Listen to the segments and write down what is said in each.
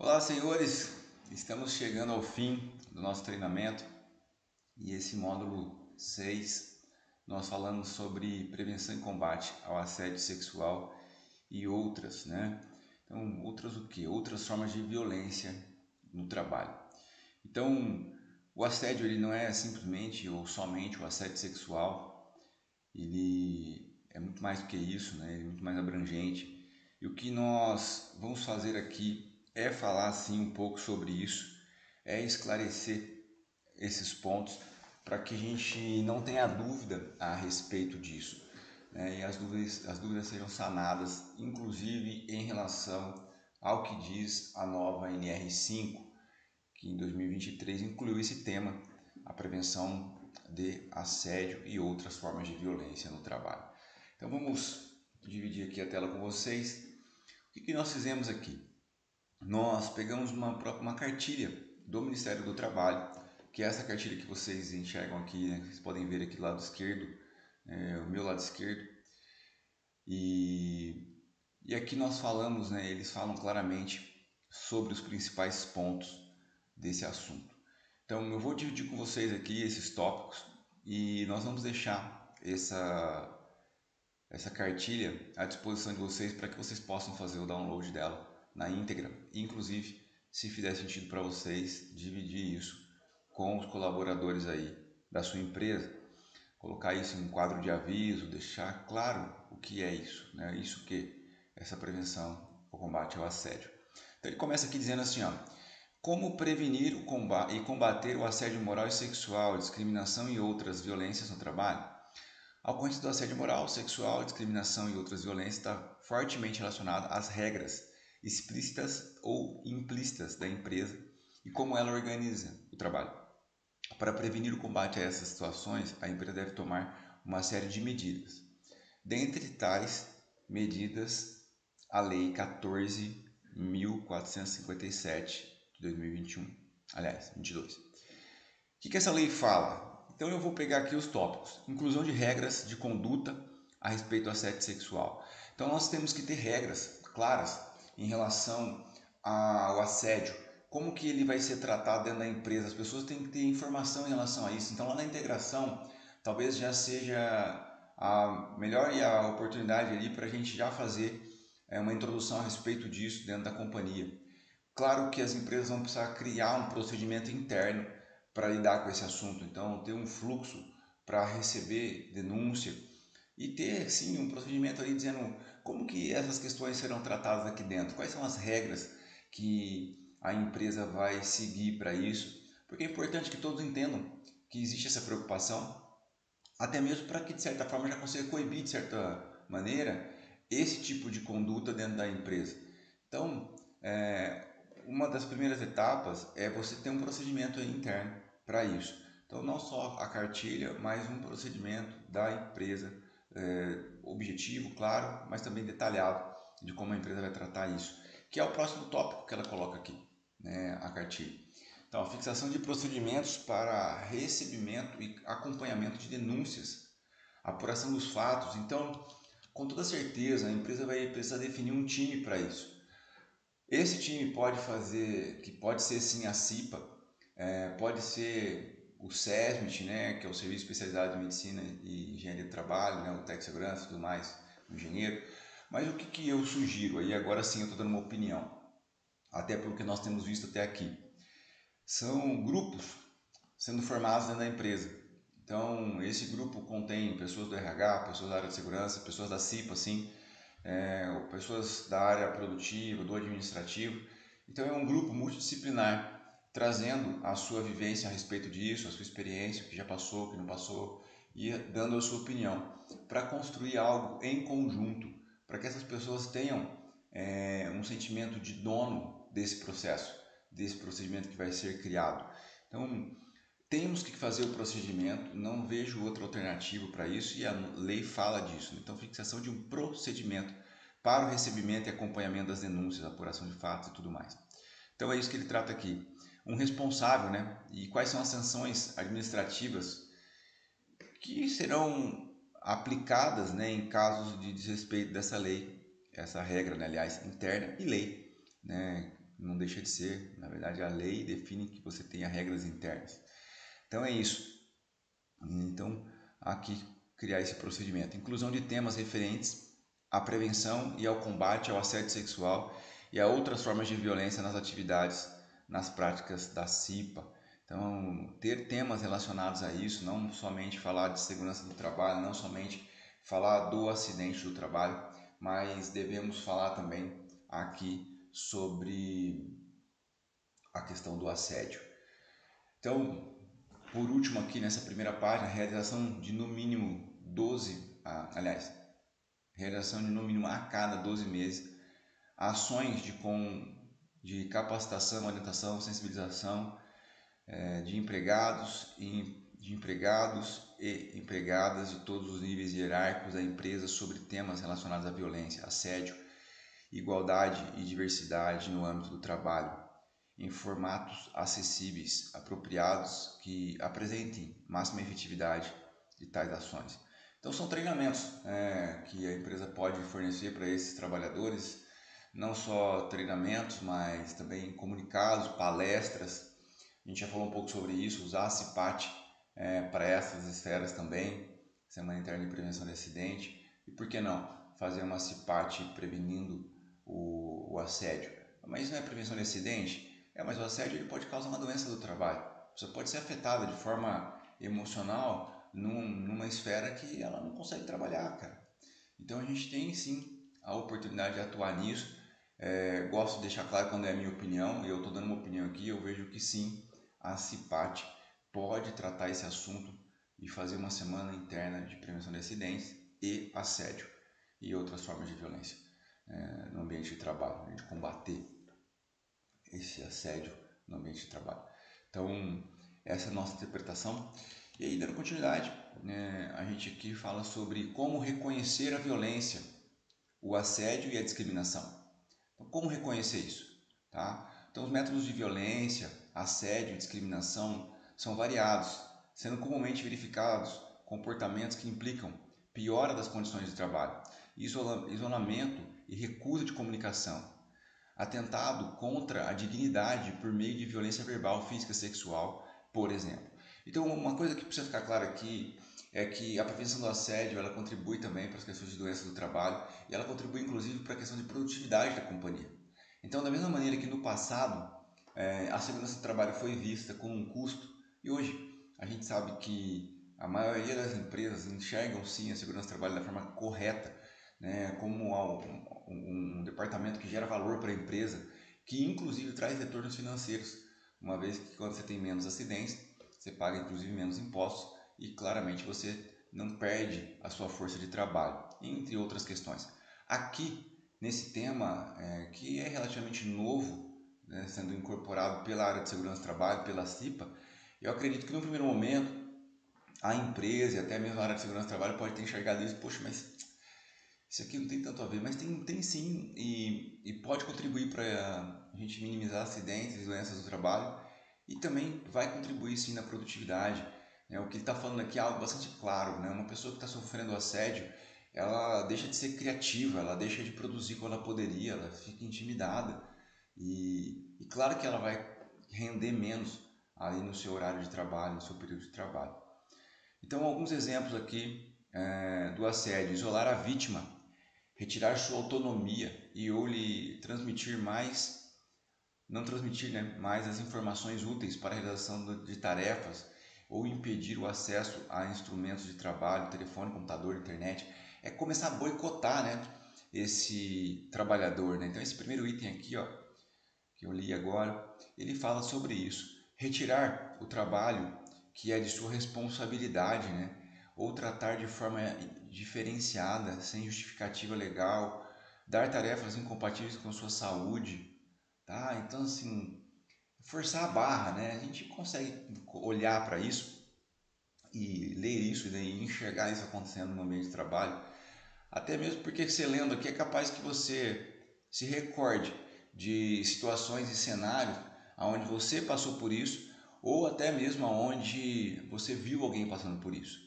Olá, senhores! Estamos chegando ao fim do nosso treinamento e esse módulo 6 nós falamos sobre prevenção e combate ao assédio sexual e outras, né? Então, outras o quê? Outras formas de violência no trabalho. Então, o assédio ele não é simplesmente ou somente o assédio sexual, ele é muito mais do que isso, né? Ele é muito mais abrangente. E o que nós vamos fazer aqui é falar sim um pouco sobre isso, é esclarecer esses pontos para que a gente não tenha dúvida a respeito disso, né? E as dúvidas sejam sanadas, inclusive em relação ao que diz a nova NR5, que em 2023 incluiu esse tema, a prevenção de assédio e outras formas de violência no trabalho. Então vamos dividir aqui a tela com vocês. O que nós fizemos aqui? Nós pegamos uma cartilha do Ministério do Trabalho, que é essa cartilha que vocês enxergam aqui, né? Vocês podem ver aqui do lado esquerdo, o meu lado esquerdo. E aqui nós falamos, né, eles falam claramente sobre os principais pontos desse assunto. Então eu vou dividir com vocês aqui esses tópicos e nós vamos deixar essa cartilha à disposição de vocês para que vocês possam fazer o download dela na íntegra, inclusive se fizer sentido para vocês dividir isso com os colaboradores aí da sua empresa, colocar isso em um quadro de aviso, deixar claro o que é isso, né? Isso que essa prevenção ou combate ao assédio. Então ele começa aqui dizendo assim, ó: como prevenir e combater o assédio moral e sexual, discriminação e outras violências no trabalho? A ocorrência do assédio moral, sexual, discriminação e outras violências está fortemente relacionada às regras explícitas ou implícitas da empresa e como ela organiza o trabalho. Para prevenir o combate a essas situações, a empresa deve tomar uma série de medidas. Dentre tais medidas, a Lei 14.457 de 2021, aliás, 22. O que essa lei fala? Então eu vou pegar aqui os tópicos. Inclusão de regras de conduta a respeito do assédio sexual. Então nós temos que ter regras claras em relação ao assédio. Como que ele vai ser tratado dentro da empresa? As pessoas têm que ter informação em relação a isso. Então lá na integração, talvez já seja a melhor e a oportunidade ali para a gente já fazer uma introdução a respeito disso dentro da companhia. Claro que as empresas vão precisar criar um procedimento interno para lidar com esse assunto, então ter um fluxo para receber denúncia e ter sim um procedimento ali dizendo como que essas questões serão tratadas aqui dentro, quais são as regras que a empresa vai seguir para isso, porque é importante que todos entendam que existe essa preocupação, até mesmo para que de certa forma já consiga coibir de certa maneira esse tipo de conduta dentro da empresa. Então, uma das primeiras etapas é você ter um procedimento interno para isso. Então, não só a cartilha, mas um procedimento da empresa, objetivo, claro, mas também detalhado de como a empresa vai tratar isso, que é o próximo tópico que ela coloca aqui, né, a cartilha. Então, a fixação de procedimentos para recebimento e acompanhamento de denúncias, apuração dos fatos. Então, com toda certeza, a empresa vai precisar definir um time para isso. Esse time pode fazer, que pode ser sim a CIPA, pode ser o SESMIT, né, que é o Serviço Especializado em Medicina e Engenharia do Trabalho, né, o Tec Segurança e tudo mais, o engenheiro. Mas o que eu sugiro, aí agora sim eu estou dando uma opinião, até pelo que nós temos visto até aqui, são grupos sendo formados dentro da empresa. Então, esse grupo contém pessoas do RH, pessoas da área de segurança, pessoas da CIPA, assim, pessoas da área produtiva, do administrativo. Então é um grupo multidisciplinar trazendo a sua vivência a respeito disso, a sua experiência, o que já passou, o que não passou, e dando a sua opinião para construir algo em conjunto, para que essas pessoas tenham um sentimento de dono desse processo, desse procedimento que vai ser criado. Então temos que fazer o procedimento, não vejo outra alternativa para isso e a lei fala disso. Então, fixação de um procedimento para o recebimento e acompanhamento das denúncias, apuração de fatos e tudo mais. Então, é isso que ele trata aqui. Um responsável, né? E quais são as sanções administrativas que serão aplicadas, né, em casos de desrespeito dessa lei, essa regra, né, aliás, interna e lei, né? Não deixa de ser, na verdade a lei define que você tenha regras internas. Então é isso. Então, aqui criar esse procedimento. Inclusão de temas referentes à prevenção e ao combate ao assédio sexual e a outras formas de violência nas atividades, nas práticas da CIPA. Então, ter temas relacionados a isso, não somente falar de segurança do trabalho, não somente falar do acidente do trabalho, mas devemos falar também aqui sobre a questão do assédio. Então, por último aqui nessa primeira página, realização de no mínimo 12, realização de no mínimo a cada 12 meses, ações de capacitação, orientação, sensibilização de empregados e empregadas de todos os níveis hierárquicos da empresa sobre temas relacionados à violência, assédio, igualdade e diversidade no âmbito do trabalho, em formatos acessíveis, apropriados, que apresentem máxima efetividade de tais ações. Então são treinamentos que a empresa pode fornecer para esses trabalhadores, não só treinamentos, mas também comunicados, palestras. A gente já falou um pouco sobre isso, usar a CIPAT para essas esferas também, Semana Interna de Prevenção de Acidente, e por que não fazer uma CIPAT prevenindo o assédio? Mas isso não é prevenção de acidente? Mas o assédio ele pode causar uma doença do trabalho. Você pode ser afetada de forma emocional numa esfera que ela não consegue trabalhar, cara. Então a gente tem sim a oportunidade de atuar nisso. Gosto de deixar claro quando é a minha opinião, e eu estou dando uma opinião aqui, eu vejo que sim, a CIPAT pode tratar esse assunto e fazer uma semana interna de prevenção de acidentes e assédio e outras formas de violência no ambiente de trabalho, de combater esse assédio no ambiente de trabalho. Então, essa é a nossa interpretação. E aí, dando continuidade, a gente aqui fala sobre como reconhecer a violência, o assédio e a discriminação. Então, como reconhecer isso? Tá? Então, os métodos de violência, assédio e discriminação são variados, sendo comumente verificados comportamentos que implicam piora das condições de trabalho, isolamento e recusa de comunicação, atentado contra a dignidade por meio de violência verbal, física, sexual, por exemplo. Então, uma coisa que precisa ficar clara aqui é que a prevenção do assédio ela contribui também para as questões de doenças do trabalho e ela contribui inclusive para a questão de produtividade da companhia. Então, da mesma maneira que no passado a segurança do trabalho foi vista como um custo e hoje a gente sabe que a maioria das empresas enxergam sim a segurança do trabalho da forma correta, né, como um departamento que gera valor para a empresa, que inclusive traz retornos financeiros, uma vez que quando você tem menos acidentes, você paga inclusive menos impostos e claramente você não perde a sua força de trabalho, entre outras questões. Aqui, nesse tema que é relativamente novo, né, sendo incorporado pela área de segurança do trabalho, pela CIPA, eu acredito que no primeiro momento a empresa e até mesmo a área de segurança do trabalho pode ter enxergado isso, poxa, mas isso aqui não tem tanto a ver, mas tem sim, e pode contribuir para a gente minimizar acidentes e doenças do trabalho e também vai contribuir sim na produtividade. Né? O que ele está falando aqui é algo bastante claro, né? Uma pessoa que está sofrendo assédio, ela deixa de ser criativa, ela deixa de produzir quando ela poderia, ela fica intimidada e claro que ela vai render menos ali no seu horário de trabalho, no seu período de trabalho. Então, alguns exemplos aqui do assédio: isolar a vítima, retirar sua autonomia e ou lhe transmitir mais, não transmitir mais as informações úteis para a realização de tarefas ou impedir o acesso a instrumentos de trabalho, telefone, computador, internet, é começar a boicotar, né, esse trabalhador, né? Então esse primeiro item aqui, ó, que eu li agora, ele fala sobre isso. Retirar o trabalho que é de sua responsabilidade, né? Ou tratar de forma diferenciada, sem justificativa legal, dar tarefas incompatíveis com sua saúde, tá? Então, assim, forçar a barra, né? A gente consegue olhar para isso e ler isso e daí enxergar isso acontecendo no ambiente de trabalho, até mesmo porque você lendo aqui é capaz que você se recorde de situações e cenários onde você passou por isso ou até mesmo onde você viu alguém passando por isso.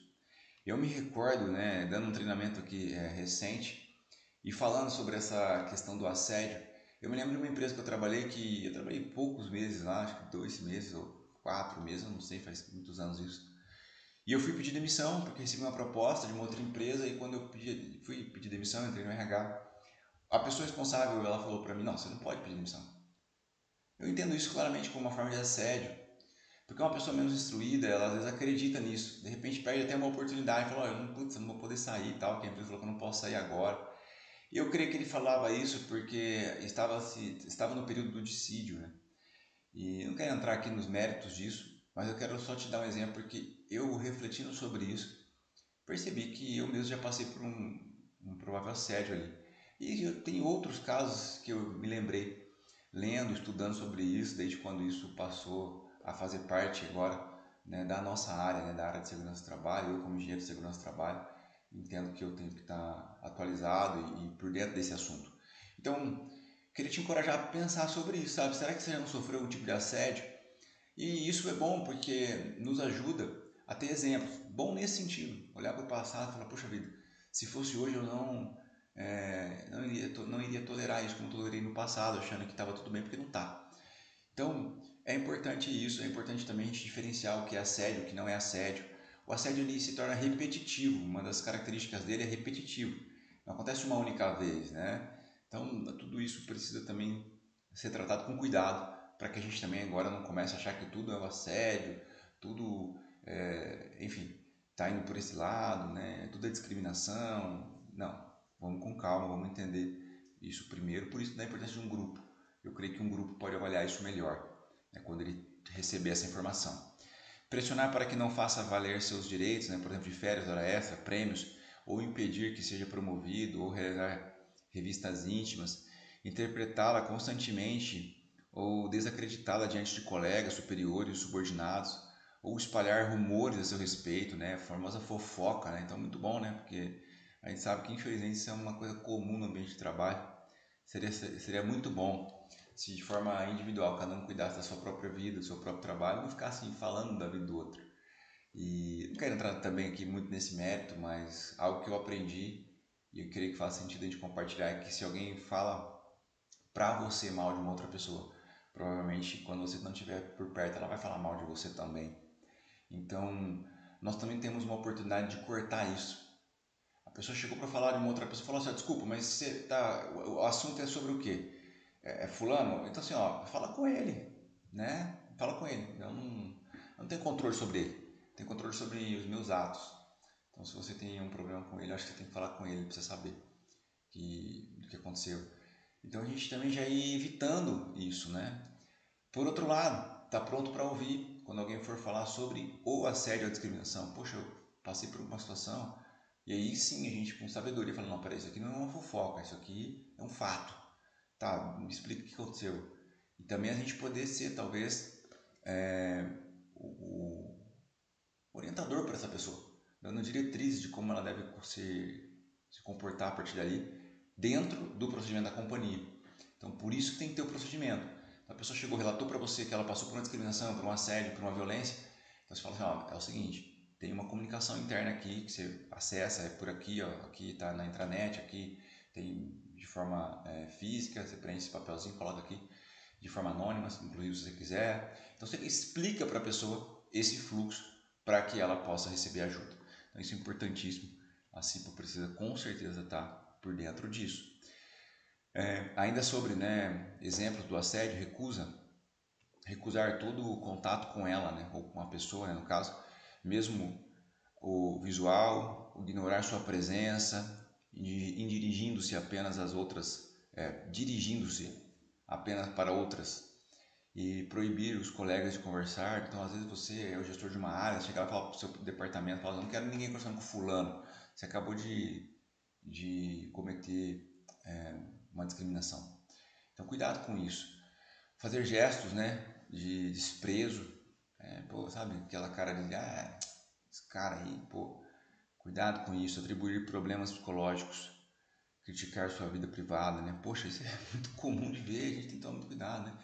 Eu me recordo, dando um treinamento aqui recente e falando sobre essa questão do assédio, Eu me lembro de uma empresa que eu trabalhei poucos meses lá, acho que 2 meses ou 4 meses, eu não sei, faz muitos anos isso. E eu fui pedir demissão porque recebi uma proposta de uma outra empresa e quando fui pedir demissão, entrei no RH, a pessoa responsável, ela falou para mim, não, você não pode pedir demissão. Eu entendo isso claramente como uma forma de assédio, porque uma pessoa menos instruída, ela às vezes acredita nisso, de repente perde até uma oportunidade, fala, eu não vou poder sair e tal, que a empresa falou que eu não posso sair agora. E eu creio que ele falava isso porque estava no período do dissídio, né? E não quero entrar aqui nos méritos disso, mas eu quero só te dar um exemplo porque eu refletindo sobre isso, percebi que eu mesmo já passei por um provável assédio ali. E eu tenho outros casos que eu me lembrei, lendo, estudando sobre isso, desde quando isso passou a fazer parte agora, né, da nossa área, né, da área de segurança do trabalho. Eu, como engenheiro de segurança do trabalho, entendo que eu tenho que estar atualizado e por dentro desse assunto. Então, queria te encorajar a pensar sobre isso, sabe? Será que você já não sofreu um tipo de assédio? E isso é bom porque nos ajuda a ter exemplos. Bom nesse sentido, olhar para o passado e falar, poxa vida, se fosse hoje eu não iria tolerar isso como tolerei no passado, achando que estava tudo bem, porque não está. Então, é importante isso, é importante também a gente diferenciar o que é assédio, o que não é assédio. O assédio ele se torna repetitivo, uma das características dele é repetitivo. Não acontece uma única vez, né? Então, tudo isso precisa também ser tratado com cuidado, para que a gente também agora não comece a achar que tudo é um assédio, tudo, enfim, está indo por esse lado, né? Tudo é discriminação. Não, vamos com calma, vamos entender isso primeiro, por isso da importância de um grupo. Eu creio que um grupo pode avaliar isso melhor, né, quando ele receber essa informação. Pressionar para que não faça valer seus direitos, né, por exemplo, de férias, hora extra, prêmios, ou impedir que seja promovido, ou realizar revistas íntimas, interpretá-la constantemente ou desacreditá-la diante de colegas, superiores, subordinados, ou espalhar rumores a seu respeito, né, a famosa fofoca, né, então muito bom, né, porque a gente sabe que infelizmente isso é uma coisa comum no ambiente de trabalho. Seria muito bom se de forma individual cada um cuidasse da sua própria vida, do seu próprio trabalho, não ficar assim falando da vida do outro. E não quero entrar também aqui muito nesse mérito, mas algo que eu aprendi e eu creio que faz sentido a gente compartilhar é que se alguém fala pra você mal de uma outra pessoa, provavelmente quando você não estiver por perto ela vai falar mal de você também. Então, nós também temos uma oportunidade de cortar isso. A pessoa chegou para falar de uma outra pessoa e falou assim: desculpa, mas o assunto é sobre o quê? É fulano? Então assim, ó, fala com ele, né? Fala com ele. Eu não tenho controle sobre ele. Tenho controle sobre os meus atos. Então se você tem um problema com ele, acho que você tem que falar com ele para você saber do que aconteceu. Então a gente também já ia evitando isso, né? Por outro lado, tá pronto para ouvir quando alguém for falar sobre o assédio ou a discriminação. Poxa, eu passei por uma situação e aí sim a gente com sabedoria fala, não, peraí, isso aqui não é uma fofoca, isso aqui é um fato. Tá, me explica o que aconteceu. E também a gente poder ser, talvez, o orientador para essa pessoa, dando diretrizes de como ela deve se comportar a partir dali, dentro do procedimento da companhia. Então, por isso que tem que ter o procedimento. Então, a pessoa chegou, relatou para você que ela passou por uma discriminação, por um assédio, por uma violência, então você fala assim, ó, é o seguinte, tem uma comunicação interna aqui que você acessa, é por aqui, ó, aqui está na intranet, aqui tem de forma física, você preenche esse papelzinho, coloca aqui de forma anônima, inclusive se você quiser. Então você explica para a pessoa esse fluxo para que ela possa receber ajuda. Então isso é importantíssimo. A CIPA precisa com certeza estar por dentro disso. Ainda sobre, né, exemplos do assédio, recusar todo o contato com ela, né, ou com a pessoa, né, no caso, mesmo o visual, ignorar sua presença, dirigindo-se apenas às outras, dirigindo-se apenas para outras e proibir os colegas de conversar. Então, às vezes você é o gestor de uma área, chega lá e fala para o seu departamento, fala, não quero ninguém conversando com fulano, você acabou de cometer uma discriminação. Então, cuidado com isso. Fazer gestos, né, de desprezo, pô, sabe, aquela cara de, esse cara aí, pô, cuidado com isso. Atribuir problemas psicológicos, criticar sua vida privada, né, poxa, isso é muito comum de ver, a gente tem que tomar muito cuidado, né.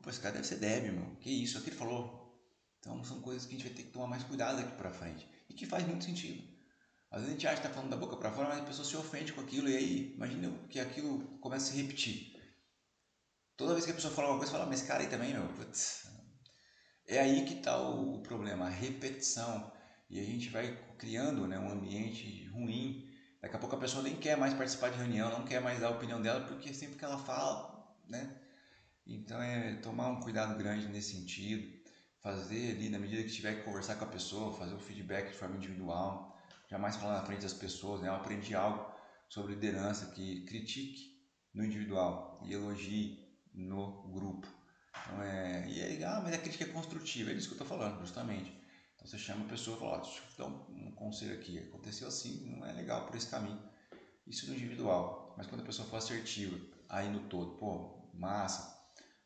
Pô, esse cara deve ser débil, meu, que isso, é o que ele falou. Então, são coisas que a gente vai ter que tomar mais cuidado daqui pra frente, e que faz muito sentido. Às vezes a gente acha que tá falando da boca pra fora, mas a pessoa se ofende com aquilo, e aí, imagina que aquilo começa a se repetir. Toda vez que a pessoa fala uma coisa, fala, mas esse cara aí também, meu, putz. É aí que está o problema, a repetição. E a gente vai criando, né, um ambiente ruim. Daqui a pouco a pessoa nem quer mais participar de reunião, não quer mais dar a opinião dela, porque sempre que ela fala, né? Então é tomar um cuidado grande nesse sentido, fazer ali, na medida que tiver que conversar com a pessoa, fazer o feedback de forma individual, jamais falar na frente das pessoas, né? Eu aprendi algo sobre liderança, que critique no individual e elogie no grupo. Então e aí, mas a crítica é construtiva, é disso que eu estou falando, justamente. Então você chama a pessoa e fala, deixa eu dar um conselho aqui, aconteceu assim, não é legal por esse caminho. Isso no individual, mas quando a pessoa for assertiva, aí no todo, pô, massa,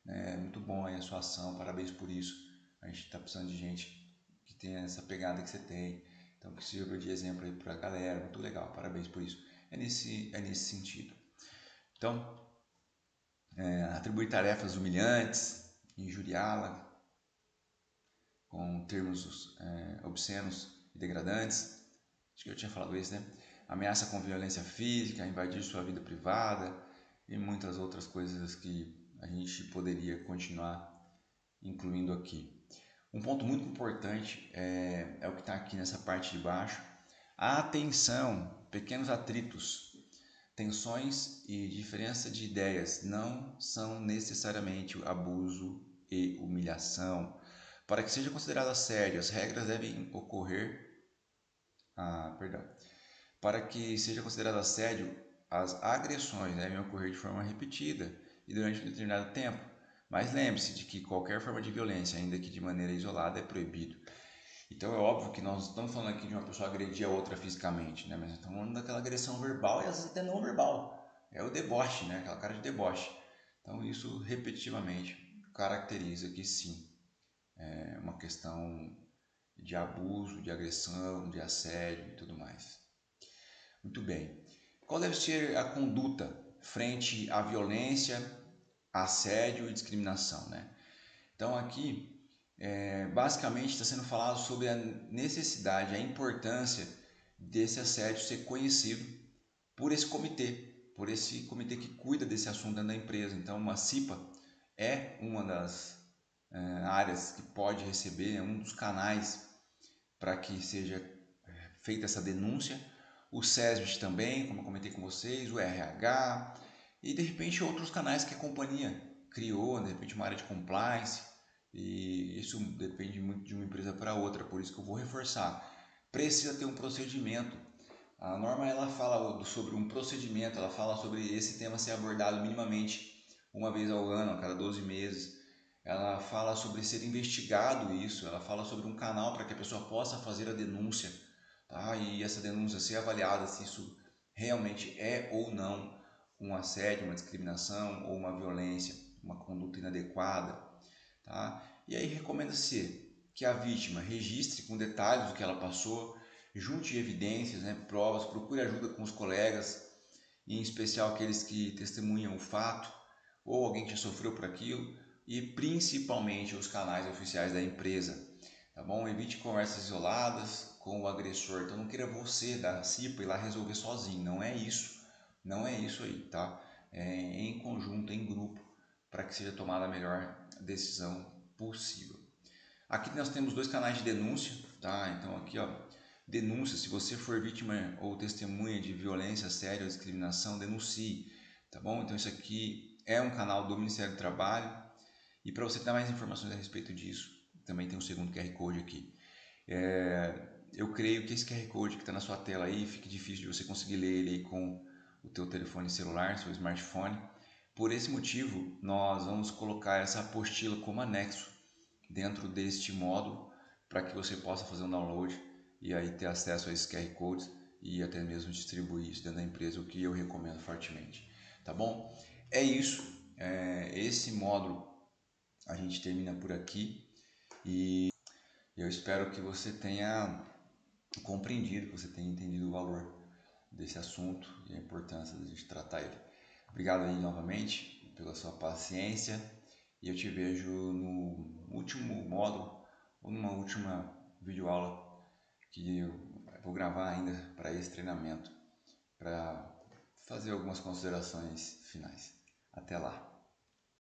né? Muito bom aí a sua ação, parabéns por isso. A gente está precisando de gente que tenha essa pegada que você tem, então que sirva de exemplo aí para a galera, muito legal, parabéns por isso. É nesse sentido. Então, atribuir tarefas humilhantes, injuriá-la com termos obscenos e degradantes, acho que eu tinha falado isso, né? Ameaça com violência física, invadir sua vida privada e muitas outras coisas que a gente poderia continuar incluindo aqui. Um ponto muito importante é o que está aqui nessa parte de baixo. A atenção, pequenos atritos, tensões e diferença de ideias não são necessariamente abuso e humilhação. Para que seja considerado assédio, as regras devem ocorrer. Perdão. Para que seja considerado assédio, as agressões devem ocorrer de forma repetida e durante um determinado tempo. Mas lembre-se de que qualquer forma de violência, ainda que de maneira isolada, é proibido. Então é óbvio que nós estamos falando aqui de uma pessoa agredir a outra fisicamente, né? Mas nós estamos falando daquela agressão verbal e às vezes até não verbal. É o deboche, né? Aquela cara de deboche. Então isso repetitivamente caracteriza que sim, é uma questão de abuso, de agressão, de assédio e tudo mais. Muito bem. Qual deve ser a conduta frente à violência, assédio e discriminação, né? Então aqui, basicamente está sendo falado sobre a necessidade, a importância desse assédio ser conhecido por esse comitê que cuida desse assunto dentro da empresa. Então, uma CIPA é uma das áreas que pode receber, é um dos canais para que seja feita essa denúncia. O SESBIT também, como eu comentei com vocês, o RH e de repente outros canais que a companhia criou, de repente uma área de compliance, e isso depende muito de uma empresa para outra, por isso que eu vou reforçar. Precisa ter um procedimento. A norma ela fala sobre um procedimento, ela fala sobre esse tema ser abordado minimamente uma vez ao ano, a cada 12 meses. Ela fala sobre ser investigado isso, ela fala sobre um canal para que a pessoa possa fazer a denúncia, tá? E essa denúncia ser avaliada se isso realmente é ou não um assédio, uma discriminação ou uma violência, uma conduta inadequada, tá? E aí recomenda-se que a vítima registre com detalhes o que ela passou, junte evidências, né, provas, procure ajuda com os colegas, em especial aqueles que testemunham o fato ou alguém que já sofreu por aquilo, e principalmente os canais oficiais da empresa, tá bom? Evite conversas isoladas com o agressor. Então não queira você da CIPA ir lá resolver sozinho, não é isso. Não é isso aí, tá? É em conjunto, em grupo, para que seja tomada a melhor decisão possível. Aqui nós temos dois canais de denúncia, tá? Então aqui, ó, denúncia, se você for vítima ou testemunha de violência, assédio ou discriminação, denuncie, tá bom? Então isso aqui é um canal do Ministério do Trabalho, e para você ter mais informações a respeito disso, também tem um segundo QR Code aqui. Eu creio que esse QR Code que está na sua tela aí, fique difícil de você conseguir ler ele aí com o teu telefone celular, seu smartphone. Por esse motivo, nós vamos colocar essa apostila como anexo dentro deste módulo para que você possa fazer um download e aí ter acesso a esses QR Codes e até mesmo distribuir isso dentro da empresa, o que eu recomendo fortemente. Tá bom? É isso. Esse módulo a gente termina por aqui e eu espero que você tenha compreendido, que você tenha entendido o valor desse assunto e a importância de a gente tratar ele. Obrigado aí novamente pela sua paciência e eu te vejo no último módulo ou numa última videoaula que eu vou gravar ainda para esse treinamento, para fazer algumas considerações finais. Até lá!